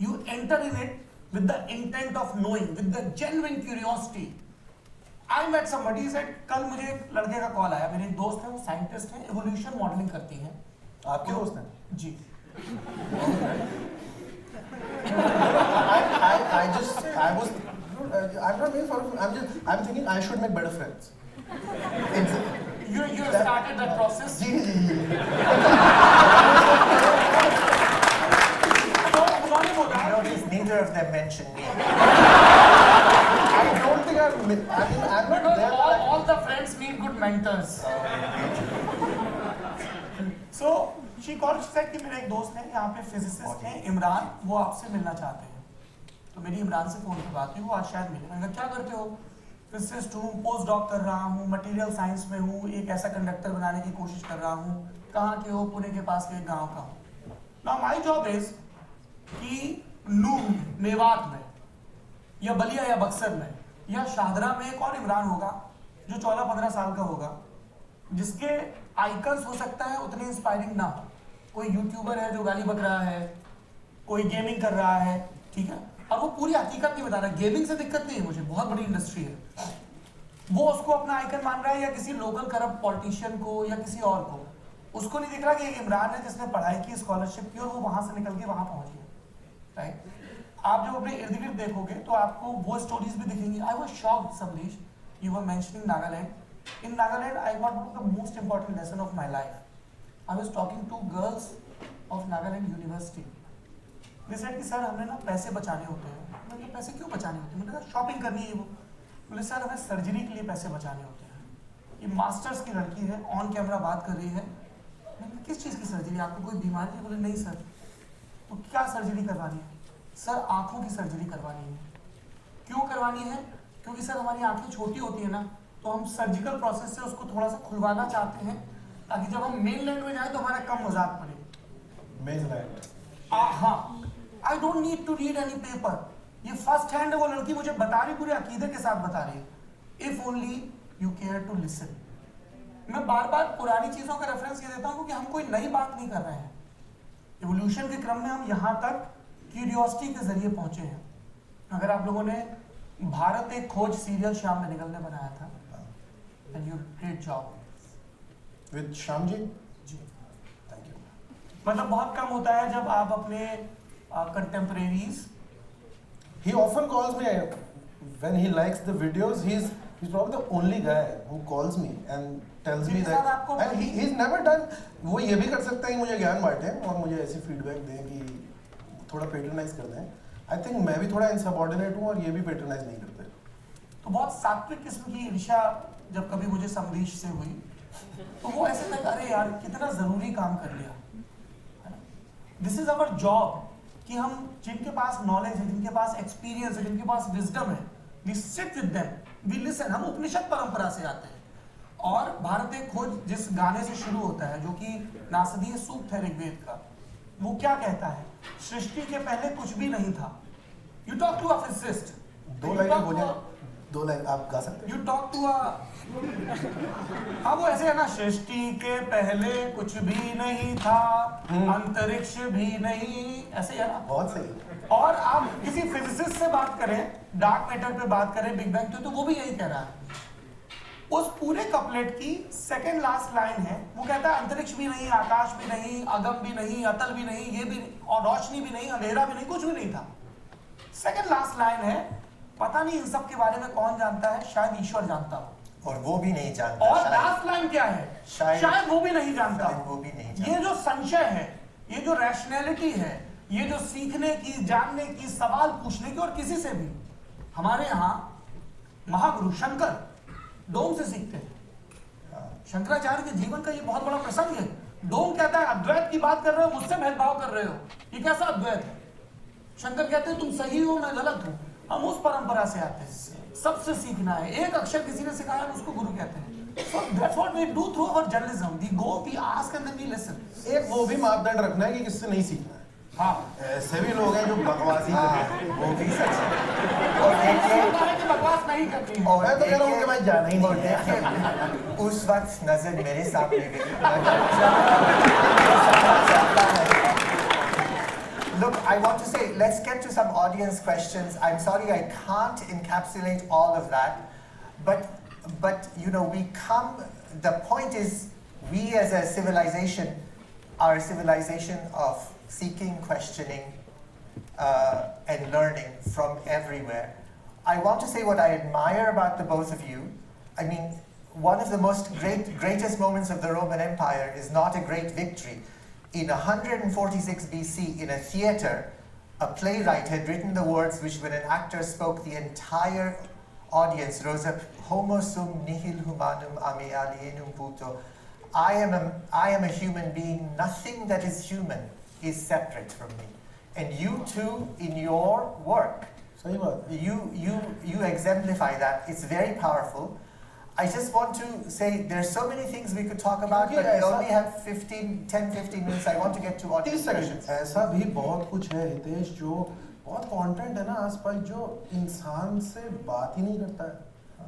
you enter in it with the intent of knowing, with the genuine curiosity. I met somebody, said कल मुझे एक लड़के का कॉल आया, मेरे एक दोस्त है, वो साइंटिस्ट है, एवोल्यूशन मॉडलिंग करती हैं। आपके दोस्त हैं? जी। I'm thinking I should make better friends. You started that process. Neither of them mentioned me. I don't think I'm not there. All the friends need good mentors. So she called, she said कि मेरा एक दोस्त है यहाँ पे physicist है इमरान, वो आपसे मिलना चाहते हैं। तो मेरी इमरान से फोन पे बात हुई, वो आज शायद मिले। मैंने कहा क्या करते हो? फिजिसिस्ट हूँ, पोस्ट डॉक कर रहा हूँ, मटेरियल साइंस में हूँ, एक ऐसा कंडक्टर बनाने की कोशिश कर रहा हूँ। कहाँ के हो? पुणे के पास के एक गाँव का हूँ। Now my job is कि नून मेवात में या बलिया या बक्सर में या शाहदरा में एक और इमरान होगा जो 14-15 साल का होगा, जिसके आइकन्स हो सकता है उतने इंस्पायरिंग ना हो। कोई यूट्यूबर है जो गाली बक रहा है, कोई गेमिंग कर रहा है, ठीक है, और वो पूरी हकीकत नहीं बता रहा। गेमिंग से दिक्कत नहीं है मुझे, बहुत बड़ी इंडस्ट्री है। वो उसको अपना आइकन मान रहा है, या किसी लोकल करप्ट पॉलिटिशियन को या किसी और को। उसको नहीं दिख रहा कि इमरान है जिसने पढ़ाई की, स्कॉलरशिप की, और वो वहां से निकल के वहां पहुंच गया। राइट? आप जब अपने इर्द गिर्द देखोगे तो आपको वो स्टोरीज भी दिखेंगी। आई वाज शॉक्ड संदेश, you were mentioning Nagaland. In Nagaland, I got one of the most important lesson of my life. I was talking to girls of Nagaland University. They said कि सर हमने ना पैसे बचाने होते हैं. मैंने कहा पैसे क्यों बचाने होते हैं? मैंने कहा शॉपिंग करनी है वो. बोले सर हमें सर्जरी के लिए पैसे बचाने होते हैं. ये मास्टर्स की लड़की है, ऑन कैमरा बात कर रही है. मैंने कहा किस चीज़ की सर्जरी? आपको कोई बीमारी है? बोले नहीं सर. तो क्या सर्जरी करवानी है? सर आँखों की सर्जरी करवानी है. क्यों करवानी है? क्योंकि सर हमारी आँखें छोटी होती है ना, तो हम सर्जिकल प्रोसेस से उसको थोड़ा सा खुलवाना चाहते हैं ताकि जब हम मेन लैंड में जाए तो हमारा कम मजाक पड़े. मेनलैंड. हाँ, I don't need to read any paper. ये फर्स्ट हैंड है, वो लड़की मुझे बता रही, पूरे अकीदे के साथ बता रही है. If only you care to listen. मैं बार बार पुरानी चीजों का रेफरेंस ये देता हूँ क्योंकि हम कोई नई बात नहीं कर रहे हैं. इवोल्यूशन के क्रम में हम यहाँ तक क्यूरियोसिटी के जरिए पहुंचे हैं. अगर आप लोगों ने भारत एक खोज सीरियल श्याम बेनेगल ने बनाया था, and you great job with Shyam ji. जी. Thank you. मतलब बहुत कम होता है जब आप अपने कंटेम्परेरीज. He often calls me when he likes the videos. He's probably the only guy who calls me and tells me जिनके साथ that. आपको And he's never done. वो ये भी कर सकता है कि मुझे ज्ञान बांटे और मुझे ऐसी फीडबैक दें कि थोड़ा पेट्रोनाइज कर दें. आई थिंक मैं भी थोड़ा इनसबऑर्डिनेट हूँ और ये भी पेट्रोनाइज नहीं करते. तो बहुत सात्विक किस्म की ईर्ष्या जब कभी मुझे समरीश से हुई तो वो ऐसे लगा अरे यार कितना जरूरी काम कर लिया. दिस इज अवर जॉब कि हम जिनके पास नॉलेज है, जिनके पास एक्सपीरियंस है, जिनके पास विजडम है, we sit with them, we listen. हम उपनिषद परंपरा से आते हैं और भारत एक खोज जिस गाने से शुरू होता है जो कि नासदीय सूक्त है ऋग्वेद का, वो क्या कहता है? सृष्टि के पहले कुछ भी नहीं था. You talk to a physicist. 2 line बोलिए. 2 लाइन आप गा सकते हैं. यू टॉक टू अ, हाँ वो ऐसे है ना, सृष्टि के पहले कुछ भी नहीं था, अंतरिक्ष भी नहीं, ऐसे है ना. बहुत सही. और आप किसी फिजिसिस्ट से बात करें, डार्क मैटर पे बात करें, बिग बैंग तो वो भी यही कह रहा है. उस पूरे कपलेट की सेकंड लास्ट लाइन है, वो कहता है अंतरिक्ष भी नहीं, आकाश भी नहीं, अगम भी नहीं, अतल भी नहीं, ये भी नहीं, और रोशनी भी नहीं, अंधेरा भी नहीं, कुछ भी नहीं था. सेकंड लास्ट लाइन है, पता नहीं इन सब के बारे में कौन जानता है, शायद ईश्वर जानता हो. और वो भी नहीं जानता. और लास्ट लाइन क्या है? शायद वो भी नहीं जानता. वो भी नहीं जानता. ये जो संशय है, ये जो रैशनैलिटी है, ये जो सीखने की, जानने की, सवाल पूछने की, और किसी से भी, हमारे यहाँ महागुरु शंकर डोम से सीखते हैं. शंकराचार्य के जीवन का ये बहुत बड़ा प्रसंग है. डोम कहता है अद्वैत की बात कर रहे हो, मुझसे भेदभाव कर रहे हो, ये कैसा अद्वैत है? शंकर कहते हैं तुम सही हो, मैं गलत हूं. हम उस परंपरा से आते हैं, सबसे सीखना है. एक अक्षर किसी ने सिखाया, उसको गुरु कहते हैं. So that's what we do through our journalism. We go, we ask, and then we listen. एक वो भी मापदंड रखना है कि किससे नहीं सीखना है. हाँ, ऐसे भी लोग हैं जो बकवासी करते हैं. वो भी सच है. और देखिए, बकवास नहीं करती है. और मैं तो कह रहा हूँ कि मैं जाना ही और नहीं है. देखिए, उस वक्त नजर मेरे सामने गई. Look, I want to say, let's get to some audience questions. I'm sorry I can't encapsulate all of that, but you know, we come. The point is, we as a civilization are a civilization of seeking, questioning, and learning from everywhere. I want to say what I admire about the both of you. I mean, one of the greatest moments of the Roman Empire is not a great victory. In 146 BC, in a theater, a playwright had written the words which, when an actor spoke, the entire audience rose up. Homo sum nihil humanum ame alienum puto. I am a human being. Nothing that is human is separate from me. And you too, in your work, सही बात. you exemplify that. It's very powerful. I just want to say there's so many things we could talk about, but we only have 10-15 minutes. I want to get to 30 audience second. questions. ऐसा भी बहुत कुछ है हितेश, जो बहुत content है ना आसपास, जो इंसान से बात ही नहीं करता है.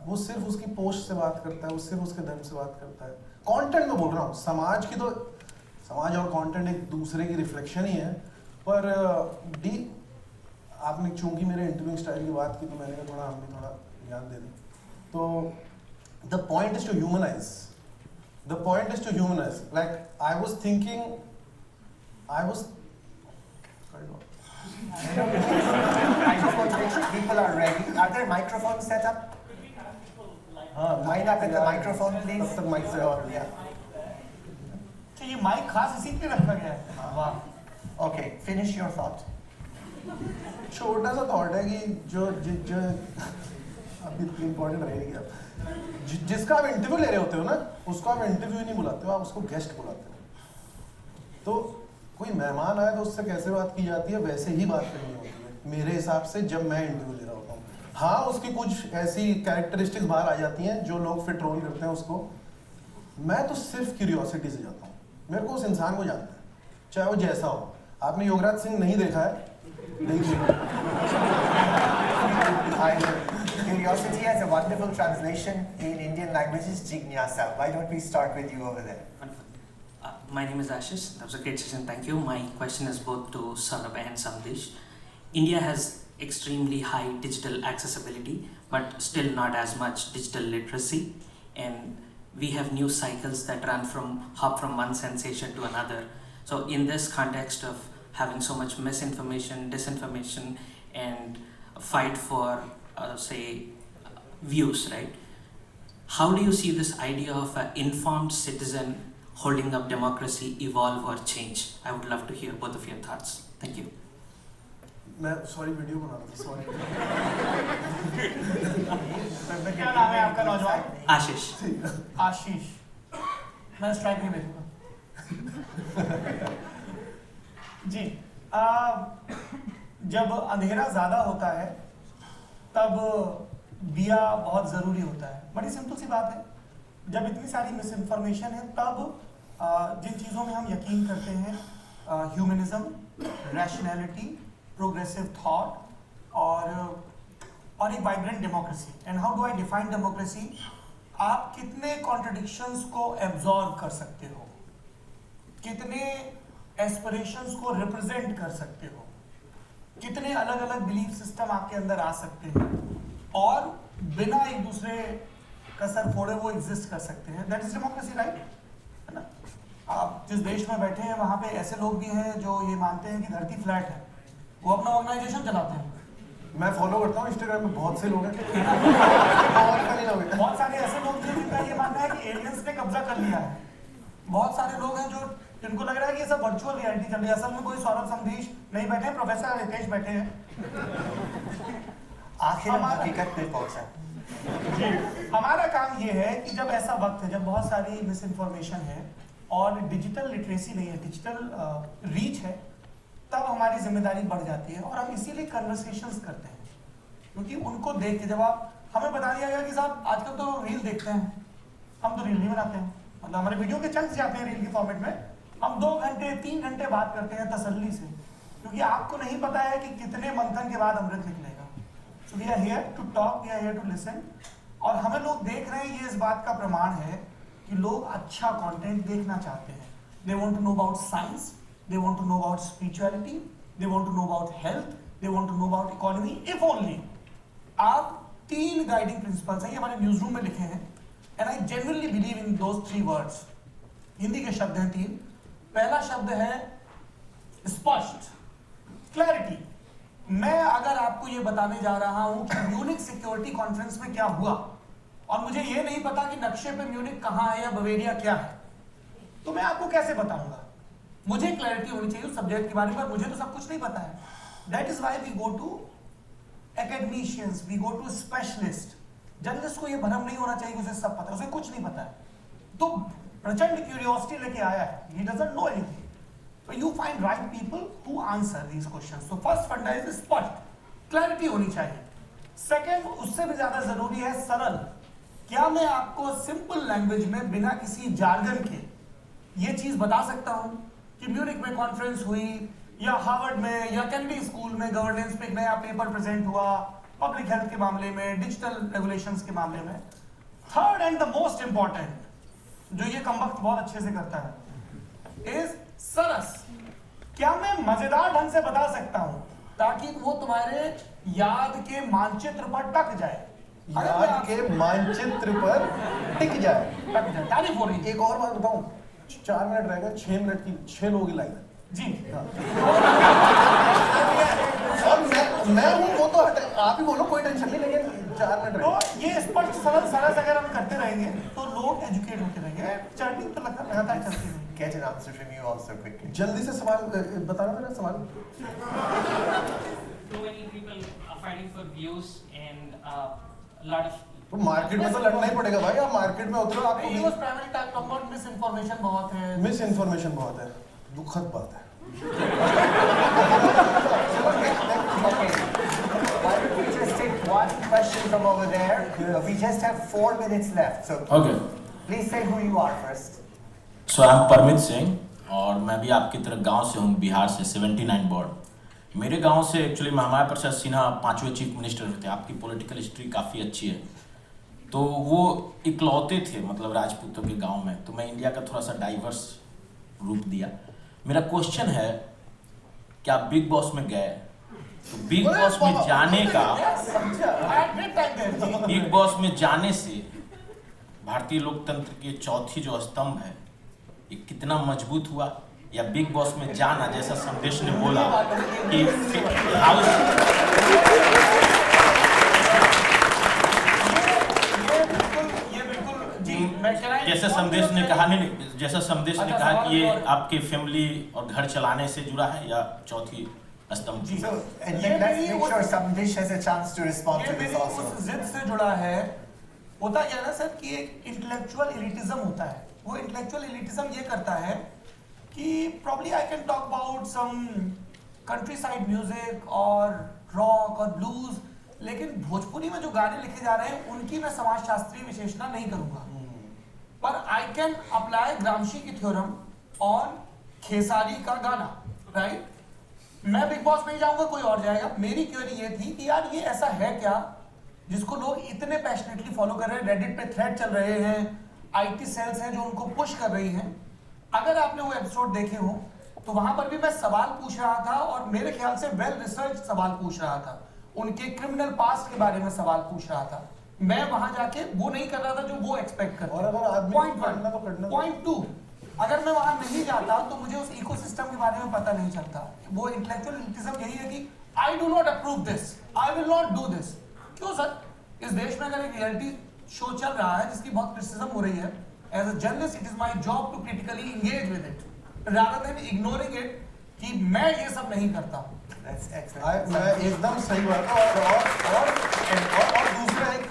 वो सिर्फ उसकी पोस्ट से बात करता है, वो सिर्फ उसके धर्म से बात करता है. कंटेंट में बोल रहा हूँ, समाज की तो, समाज और कंटेंट एक दूसरे की रिफ्लेक्शन ही है. पर डी, आपने चूंकि मेरे इंटरव्यू स्टाइल की बात की तो मैंने थोड़ा, हम भी थोड़ा ज्ञान दे दें. तो the point is to humanize. The point is to humanize. Like I was thinking, sorry, no. I just want to make sure people are ready. Are there microphones set up? हाँ Line up with the microphone, please. तब तक mic से और, yeah. तो ये mic खास इसी के लिए रखा गया है। वाह। Okay, finish your thought. छोटा सा थॉट है कि जो अभी इतनी इम्पोर्टेंट रहेगी आप जिसका आप इंटरव्यू ले रहे होते हो ना, उसको आप इंटरव्यू नहीं बुलाते हो, आप उसको गेस्ट बुलाते हो। तो कोई मेहमान आए तो उससे कैसे बात की जाती है, वैसे ही बात करनी होती है मेरे हिसाब से, जब मैं इंटरव्यू ले रहा होता हूँ। हाँ, उसकी कुछ ऐसी कैरेक्टरिस्टिक्स बाहर आ जाती हैं जो लोग फिर ट्रोल करते हैं उसको। मैं तो सिर्फ क्यूरियोसिटी से जाता हूँ, मेरे को उस इंसान को जानना है, चाहे वो जैसा हो। आपने योगराज सिंह नहीं देखा है, देखिए। Curiosity has a wonderful translation in Indian languages, jignasa. Why don't we start with you over there? Wonderful. My name is Ashish. That was a great session. Thank you. My question is both to Saurabh and Samdesh. India has extremely high digital accessibility, but still not as much digital literacy. And we have news cycles that hop from one sensation to another. So in this context of having so much misinformation, disinformation, and a fight for, say, views, right? How do you see this idea of an informed citizen holding up democracy evolve or change? I would love to hear both of your thoughts. Thank you. मैं sorry video बना रहा था, sorry. क्या नाम है आपका नौजवान? Ashish. आशीष। मैं स्ट्राइक नहीं भेजूंगा। जी, जब अंधेरा ज्यादा होता है तब दिया बहुत जरूरी होता है। बड़ी सिंपल सी बात है, जब इतनी सारी मिस इन्फॉर्मेशन है तब जिन चीज़ों में हम यकीन करते हैं, ह्यूमनिज्म, रैशनैलिटी, प्रोग्रेसिव थॉट और एक vibrant democracy. And how do I define democracy? आप कितने कॉन्ट्रडिक्शंस को एब्जॉर्ब कर सकते हो, कितने एस्पिरेशंस को रिप्रेजेंट कर सकते हो, कितने अलग अलग बिलीफ सिस्टम आपके अंदर आ सकते हैं और बिना एक दूसरे का सर फोड़े वो एग्जिस्ट कर सकते हैं। That is democracy, right? है ना? आप जिस देश में बैठे हैं वहां पे ऐसे लोग भी हैं जो ये मानते हैं कि धरती फ्लैट है, वो अपना ऑर्गेनाइजेशन चलाते हैं। मैं फॉलो करता हूँ इंस्टाग्राम में, बहुत से लोग हैं। बहुत funny लोग हैं। बहुत सारे ऐसे लोग हैं जिनका ये मानना है कि एलियंस ने कब्जा कर लिया है। बहुत सारे लोग हैं जो जिनको लग रहा है कि ये सब वर्चुअल रियलिटी चल रही है, असल में कोई सौरभ समधीश नहीं बैठे हैं, प्रोफेसर रितेश बैठे हैं। आखिर हम हकीकत पे पहुंचा। हमारा काम ये है कि जब ऐसा वक्त है जब बहुत सारी मिस इन्फॉर्मेशन है और डिजिटल लिटरेसी नहीं है, डिजिटल रीच है, तब हमारी जिम्मेदारी बढ़ जाती है और हम इसीलिए कन्वर्सेशंस करते हैं। क्योंकि उनको देख के जब आप हमें बता दिया गया कि साहब आजकल तो रील देखते हैं, हम तो रील नहीं बनाते हैं, मतलब हमारे वीडियो के चंक्स जाते हैं रील के फॉर्मेट में, हम 2 घंटे 3 घंटे बात करते हैं तसल्ली से, क्योंकि आपको नहीं पता है कि कितने मंथन के बाद अमृत निकलेगा। So we are here to talk, we are here to listen. और हमें लोग देख रहे हैं, ये इस बात का प्रमाण है कि लोग अच्छा कंटेंट देखना चाहते हैं। They want to know about science, they want to know about spirituality, they want to know about health, they want to know about economy. If only आप 3 गाइडिंग प्रिंसिपल्स हैं, ये हमारे न्यूज रूम में लिखे हैं, and I genuinely believe in those 3 words. Hindi के शब्द हैं 3। पहला शब्द है स्पष्ट, क्लैरिटी। मैं अगर आपको ये बताने जा रहा हूं कि म्यूनिक सिक्योरिटी कॉन्फ्रेंस में क्या हुआ और मुझे ये नहीं पता कि नक्शे पे म्यूनिक कहां है या बवेरिया क्या है, तो मैं आपको कैसे बताऊंगा? मुझे क्लैरिटी होनी चाहिए उस सब्जेक्ट के बारे में, मुझे तो सब कुछ नहीं पता है। That is why we go to academicians, we go to specialist. Journalist को ये भ्रम नहीं होना चाहिए कि उसे सब पता है, उसे कुछ नहीं पता है। तो प्रचंड क्यूरियोसिटी लेके आया है, he doesn't know anything. So you find right people who answer these questions. So first फंडा is स्पष्ट, क्लैरिटी होनी चाहिए। सेकंड, उससे भी ज्यादा जरूरी है सरल। क्या मैं आपको सिंपल लैंग्वेज में बिना किसी जार्गन के ये चीज बता सकता हूं कि म्यूनिक में कॉन्फ्रेंस हुई या हार्वर्ड में या कैनेडी स्कूल में गवर्नेंस पे एक नया पेपर प्रेजेंट हुआ, पब्लिक हेल्थ के मामले में, डिजिटल रेगुलेशंस के मामले में। Third and the most important, जो ये कमबख्त बहुत अच्छे से करता है, इज सरस। क्या मैं मजेदार ढंग से बता सकता हूं ताकि वो तुम्हारे याद के मानचित्र पर टक जाए, याद के मानचित्र पर टिक जाए, टक जाए। तारीफ हो रही है। एक और बात बताऊं, 4 मिनट रह गए, 6 मिनट की 6 लोगों की लाइन है जी। हाँ। और मैं मैं हूँ वो तो आप ही बोलो, कोई टेंशन नहीं, लेकिन 4 मिनट तो रहे। ये स्पष्ट सरल सरल अगर हम करते रहेंगे तो लोग एजुकेट होते रहेंगे, जर्नी तो लगातार चलती रहेगी। Get an answer from you also quickly. जल्दी से सवाल बताना मेरा सवाल। So many people are fighting for views and a lot of तो मार्केट में तो लड़ना ही पड़ेगा भाई, आप मार्केट में उतरो, He was आपको primarily talking about misinformation बहुत है। मिस इन्फॉर्मेशन बहुत है, दुखद बात है। Okay. Why don't we just take one question from over there? We just have 4 minutes left, so okay please say who you are first. So I am Parmit Singh और मैं भी आपकी तरह गांव से हूँ, बिहार से 79 बोर्ड। मेरे गांव से एक्चुअली महामाया प्रसाद सिन्हा 5वें चीफ मिनिस्टर थे। आपकी पॉलिटिकल हिस्ट्री काफ़ी अच्छी है। तो वो इकलौते थे मतलब राजपूतों के गांव में, तो मैं इंडिया का थोड़ा सा डाइवर्स रूप दिया। मेरा क्वेश्चन है कि आप बिग बॉस में गए, तो बिग बॉस में जाने का बिग बॉस में जाने से भारतीय लोकतंत्र के चौथी जो स्तंभ है ये कितना मजबूत हुआ, या बिग बॉस में जाना जैसा संदेश ने बोला कि जैसे संदेश ने कहा नहीं, जैसा संदेश ने कहा कि ये आपके फैमिली और घर चलाने से जुड़ा है या चौथी स्तंभ। So, and then let's make sure Samdish has a chance to respond ये to this मेरी also. उस जिद से जुड़ा है। होता क्या है ना सर कि एक इंटेलेक्चुअल एलिटिज्म होता है। वो इंटेलेक्चुअल एलिटिज्म ये करता है कि probably I can talk about some countryside music और रॉक और ब्लूज, लेकिन भोजपुरी में जो गाने लिखे जा रहे हैं उनकी मैं समाजशास्त्रीय विशेषणा नहीं करूंगा। पर आई कैन अप्लाई ग्रामशी की थ्योरम ऑन खेसारी का गाना, राइट? मैं बिग बॉस नहीं जाऊंगा, कोई और जाएगा। मेरी क्वेरी ये थी कि यार ये ऐसा है क्या जिसको लोग इतने पैशनेटली फॉलो कर रहे हैं, रेडिट पे थ्रेड चल रहे हैं, आईटी सेल्स हैं जो उनको पुश कर रही हैं। अगर आपने वो एपिसोड देखे हो तो वहां पर भी मैं सवाल पूछ रहा था और मेरे ख्याल से वेल रिसर्च सवाल पूछ रहा था, उनके क्रिमिनल पास्ट के बारे में सवाल पूछ रहा था। मैं वहां जाके वो नहीं कर रहा था जो वो एक्सपेक्ट करते। और अगर आदमी पॉइंट करना तो करना। पॉइंट टू, अगर मैं वहां नहीं जाता तो मुझे उस इकोसिस्टम के बारे में पता नहीं चलता। वो इंटेलेक्चुअल एलिटिज्म यही है कि I do not approve this, I will not do this. क्यों सर? इस देश में अगर एक रियलिटी शो चल रहा है जिसकी बहुत क्रिटिसिज्म हो रही है, as a journalist it is my job to critically engage with it rather than ignoring it कि मैं ये सब नहीं करता। That's excellent. मैं एकदम सही बात है। और दूसरा एक,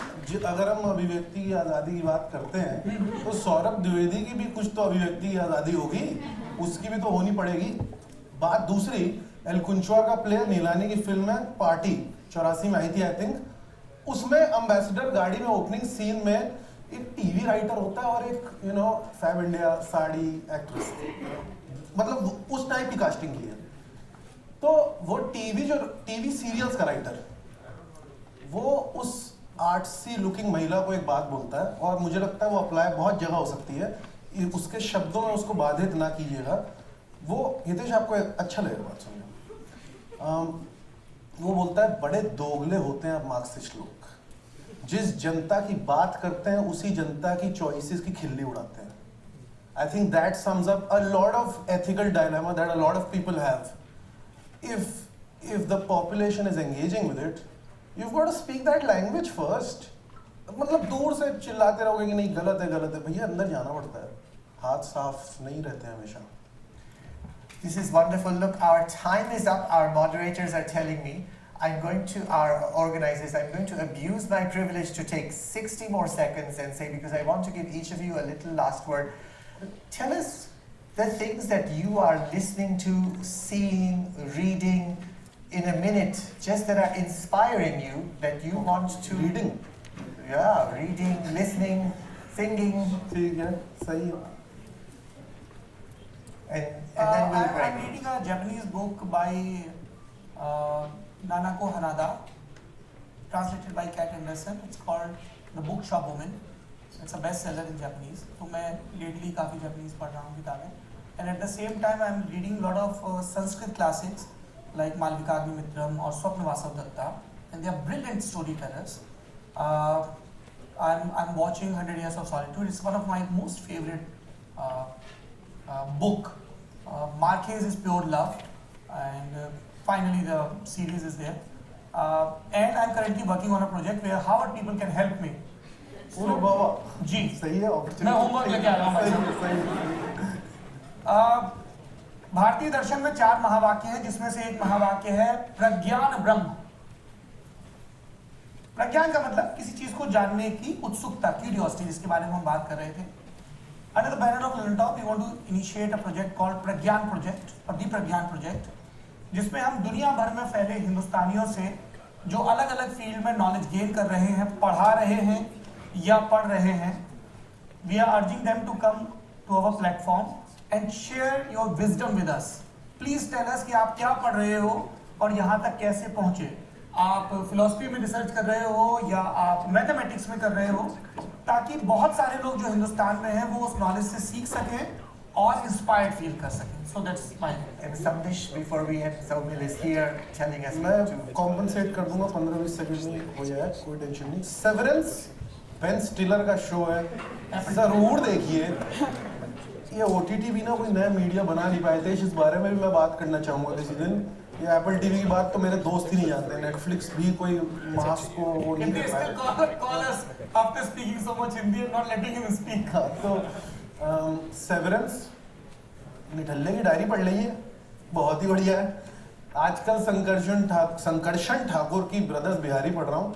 अगर हम अभिव्यक्ति की आज़ादी की बात करते हैं तो सौरभ द्विवेदी की भी कुछ तो अभिव्यक्ति की आज़ादी होगी, उसकी भी तो होनी पड़ेगी। बात दूसरी, एलकुंचवा का प्ले नीलानी की फिल्म है पार्टी 84 में आई थी आई थिंक, उसमें एम्बेसडर गाड़ी में ओपनिंग सीन में एक टीवी राइटर होता है और एक फैब इंडिया साड़ी एक्ट्रेस, मतलब उस टाइप की कास्टिंग की है। तो वो टीवी सीरियल्स का राइटर वो उस आर्टसी लुकिंग महिला को एक बात बोलता है और मुझे लगता है वो अप्लाई बहुत जगह हो सकती है। उसके शब्दों में उसको बाधित ना कीजिएगा। वो हितेश आपको अच्छा लगेगा बात सुनना। वो बोलता है बड़े दोगले होते हैं मार्क्सिस्ट लोग, जिस जनता की बात करते हैं उसी जनता की चॉइसेस की खिल्ली उड़ाते हैं। I think that sums up a lot of ethical dilemma that a lot of people have. If the population is engaging with it, you've got to speak that language first. मतलब दूर से चिल्लाते रहोगे कि नहीं गलत है भैया, अंदर जाना पड़ता है, हाथ साफ नहीं रहते हमेशा। This is wonderful. Look, our time is up. Our moderators are telling me our organizers, I'm going to abuse my privilege to take 60 more seconds and say, because I want to give each of you a little last word. Tell us the things that you are listening to, seeing, reading in a minute, just that are inspiring you, that you want to... Reading? Yeah, reading, listening, singing. ठीक है, सही है। And then we'll break. I'm reading a Japanese book by Nanako Hanada, translated by Kat Anderson. It's called The Bookshop Woman. It's a bestseller in Japanese. तो मैं lately काफी Japanese पढ़ रहा हूँ किताबें. And at the same time, I'm reading a lot of Sanskrit classics like Malvika Agnimitram or Swapna Vasavdatta, and they are brilliant storytellers. I'm watching 100 Years of Solitude. It's one of my most favorite book. Marquez is pure love, and finally the series is there. and I'm currently working on a project where Harvard people can help me. पूरे बाबा जी सही है opportunity। मैं homework लेके आ रहा हूँ भाई साहब। सही। भारतीय दर्शन में 4 महावाक्य हैं, जिसमें से एक महावाक्य है प्रज्ञान ब्रह्म। प्रज्ञान का मतलब किसी चीज को जानने की उत्सुकता, क्यूरियोसिटी, जिसके बारे में हम बात कर रहे थे। Under the banner of Lilentop, we want to initiate a project called Pragyan project और दी प्रज्ञान प्रोजेक्ट, जिसमें हम दुनिया भर में फैले हिंदुस्तानियों से जो अलग अलग फील्ड में नॉलेज गेन कर रहे हैं, पढ़ा रहे हैं या पढ़ रहे हैं, we are urging them to come to our platform and share your wisdom with us. Please tell us कि आप क्या पढ़ रहे हो और यहाँ तक कैसे पहुँचे। आप फिलॉसफी में रिसर्च कर रहे हो या आप मैथमेटिक्स में कर रहे हो, ताकि बहुत सारे लोग जो हिंदुस्तान में हैं वो उस नॉलेज से सीख सकें और इंस्पायर्ड फील कर सकें। So that's my. And Samdish, before we end, Saumil is here telling us मैं to कॉम्पनसेट कर दूंगा 15-20 सेकंड में हो जाए, कोई टेंशन नहीं। सेवरेंस बेन स्टिलर का शो है, जरूर देखिए। ये OTT भी ना कोई नया मीडिया बना नहीं पाए थे, इस बारे में भी मैं बात करना चाहूँगा किसी दिन। ये एप्पल टीवी की बात तो मेरे दोस्त ही नहीं जानते, नेटफ्लिक्स भी कोई मास को वो नहीं कर पाया। call us after speaking so much Hindi and not letting him speak. हाँ, तो सेवरेंस निठल्ले की डायरी पढ़ लीजिए, बहुत ही बढ़िया है। आजकल संकर्षण ठाकुर की ब्रदर्स बिहारी पढ़ रहा हूँ।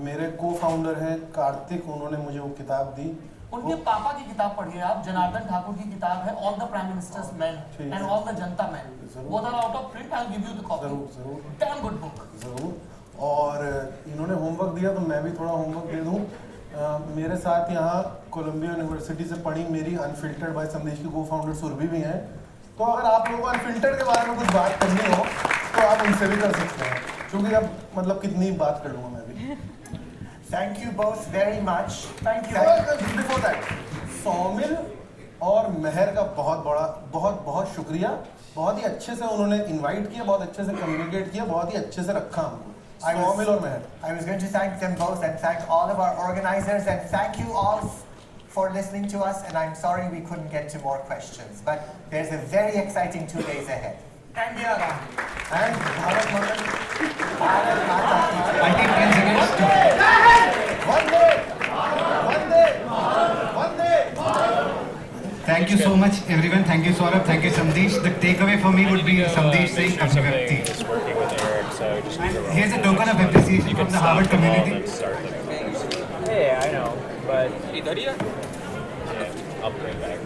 मेरे को फाउंडर हैं कार्तिक, उन्होंने मुझे वो किताब दी। उनके पापा की किताब पढ़िए आप, जनार्दन ठाकुर की किताब है all the prime ministers man ठीक एंड है। All the Janata man. वो are out of print, I will give you the copy. जरूर डैम गुड बुक। ज़रूर। और इन्होंने होमवर्क दिया तो मैं भी थोड़ा होमवर्क दे दूँ। मेरे साथ यहाँ कोलंबिया यूनिवर्सिटी से पढ़ी मेरी अनफिल्टर्ड बाय संदेश की को फाउंडर सुरभि भी हैं। तो अगर आप लोगों को अनफिल्टर्ड के बारे में कुछ बात करनी हो तो आप उनसे भी कर सकते हैं, क्योंकि अब मतलब कितनी बात कर लूँगा मैं भी। Thank you both very much. Thank you. Before that, Saumil और मेहर का बहुत बहुत शुक्रिया। बहुत ही अच्छे से उन्होंने इनवाइट किया, बहुत अच्छे से कम्युनिकेट किया, बहुत ही अच्छे से रखा हमको, सौमिल और मेहर। I was going to thank them both and thank all of our organizers and thank you all for listening to us, and I'm sorry we couldn't get to more questions, but there's a very exciting 2 days ahead. And ये आ रहा है। And Bharat माता की Bharat Mata Ki I think 10 seconds to... Vande Vande Vande. Thank you so much, everyone. Thank you, Saurabh. Thank you, Samdesh. The takeaway for me would be Samdesh saying Abhivakti. Just working with Eric, so just need to relax. Here's a token of appreciation from the Harvard community. Hey, I know, but... Yeah, I'll bring it back.